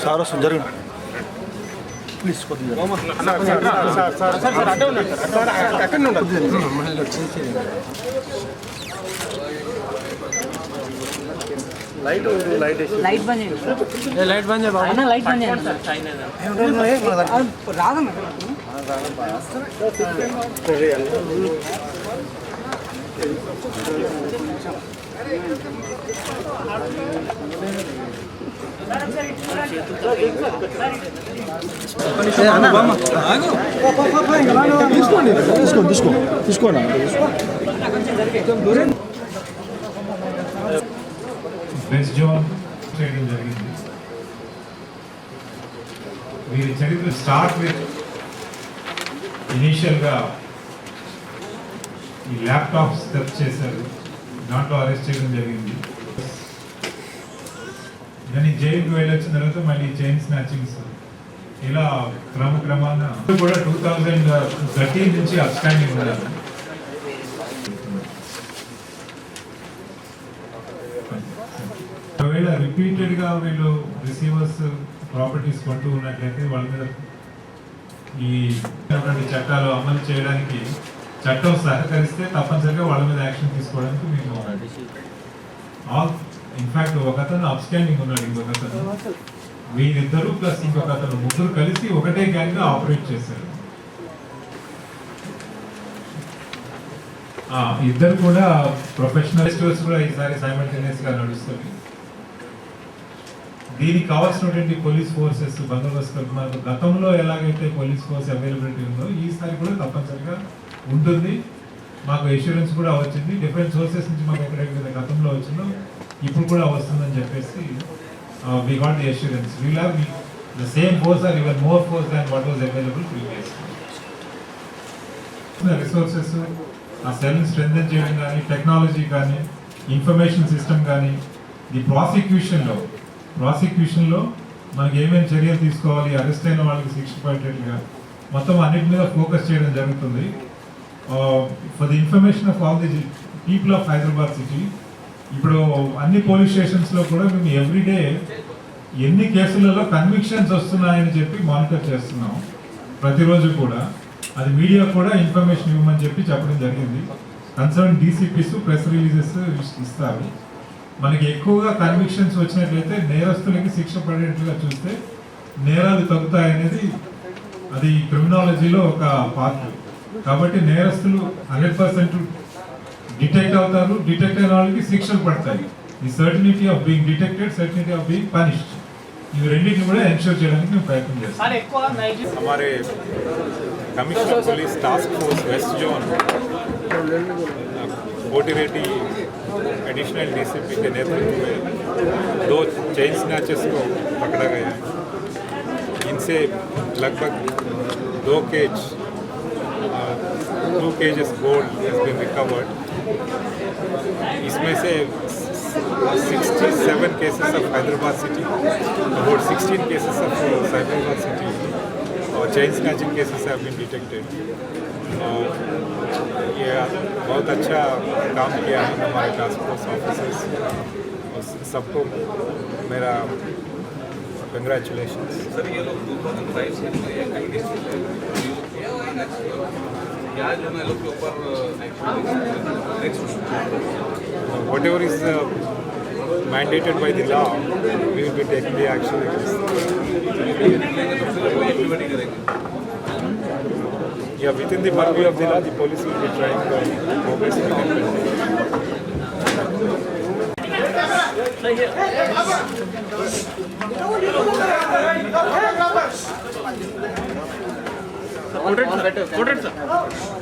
Sir వస్తుంది జరగండి please కొద్దిగా లైట్ లైట్ బంద్ చేయండి లైట్ బంద్ చేయండి లైట్ బంద్ చేయండి రాదన్న తీసుకోండి వెస్ట్ జోన్ చేయడం జరిగింది. వీరి చరిత్ర స్టార్ట్ విత్ ఇనీషియల్గా ఈ ల్యాప్టాప్ స్టెప్ చేశారు, దాంట్లో అరెస్ట్ చేయడం జరిగింది. కానీ జైలుకి వెళ్ళొచ్చిన తర్వాత మళ్ళీ చైన్ స్నాచింగ్స్ ఇలా క్రమక్రమాన కూడా 2013 నుంచి అబ్స్టాండింగ్ ఉన్నారు. ఒకవేళ రిపీటెడ్గా వీళ్ళు రిసీవర్స్ ప్రాపర్టీస్ కొంటూ ఉన్నట్లయితే వాళ్ళ మీద ఈ చట్టాలు అమలు చేయడానికి చట్టం సహకరిస్తే తప్పనిసరిగా వాళ్ళ మీద యాక్షన్ తీసుకోవడానికి మేము ఇన్ఫాక్ట్ ఒక అతను అబ్స్టాండింగ్ ఉన్నాడు, ఇంకొక అతను, వీరిద్దరు ప్లస్ ఇంకొక అతను, ముగ్గురు కలిసి ఒకటే గ్యాంగ్ గా ఆపరేట్ చేశారు. ఇద్దరు కూడా ప్రొఫెషనల్ స్టోర్స్ కూడా ఈసారి సైమల్టేనియస్ గా నడుస్తుంది. దీనికి కావాల్సినటువంటి పోలీస్ ఫోర్సెస్ బందోబస్తు మనకు గతంలో ఎలాగైతే పోలీస్ ఫోర్స్ అవైలబిలిటీ ఉందో ఈసారి కూడా తప్పనిసరిగా ఉంటుంది. మాకు ఎష్యూరెన్స్ కూడా వచ్చింది, డిఫరెంట్ సోర్సెస్ నుంచి మాకు ఎక్కడెక్కడ గతంలో వచ్చిందో ఇప్పుడు కూడా వస్తుందని చెప్పేసి we got the assurance. We will have the same force or even more force than what was available previously. Resources ఆ సెల్ని స్ట్రెంథెన్ చేయడం కానీ, టెక్నాలజీ కానీ, ఇన్ఫర్మేషన్ సిస్టమ్ కానీ, ఈ ప్రాసిక్యూషన్లో మనకి ఏమేమి చర్యలు తీసుకోవాలి, అరెస్ట్ అయిన వాళ్ళకి శిక్ష పడేట్లుగా మొత్తం అన్నిటి మీద ఫోకస్ చేయడం జరుగుతుంది. For the information of all the people of Hyderabad city, ఇప్పుడు అన్ని పోలీస్ స్టేషన్స్లో కూడా మేము ఎవ్రీడే ఎన్ని కేసులలో కన్విక్షన్స్ వస్తున్నాయని చెప్పి మానిటర్ చేస్తున్నాం. ప్రతిరోజు కూడా అది మీడియా కూడా ఇన్ఫర్మేషన్ ఇవ్వమని చెప్పడం జరిగింది. కన్సర్న్ డీసీపీస్ ప్రెస్ రిలీజెస్ ఇస్తారు. మనకి ఎక్కువగా కన్విక్షన్స్ వచ్చినట్లయితే నేరస్తులకి శిక్ష పడేట్లుగా చూస్తే నేరాలు తగ్గుతాయనేది అది క్రిమినాలజీలో ఒక పార్ట్. కాబట్టి నేరస్తులు 100% డిటెక్ట్ అవుతారు, డిటెక్ట్ అయిన వాళ్ళకి శిక్షలు పడతాయి. ఈ certainty of being detected, certainty of being punished, ఇవి రెండింటిని కూడా ఎన్ష్యూర్ చేయడానికి మేము ప్రయత్నం చేస్తాం. हमारे commissioner police task force west zone कोटी रेड्डी एडिशनल डीसीपी के नेतृत्व में 2 चेन स्नैचर्स को पकड़ा गया है. इनसे लगभग 2 केजेस गोल्ड हैज बीन रिकवर्ड. इसमें से 67 cases of Hyderabad city, about 16 cases of Cyberabad city, और chain snatching cases have been detected. ये बहुत अच्छा काम किया है हमारे टास्क फोर्स ऑफिसर्स, और सबको मेरा कंग्रेचुलेशन. सर ये लोग 2005 से whatever is mandated by the law, we will be taking the action against. Yeah, within the purview of the law, the police will be trying to progress with it.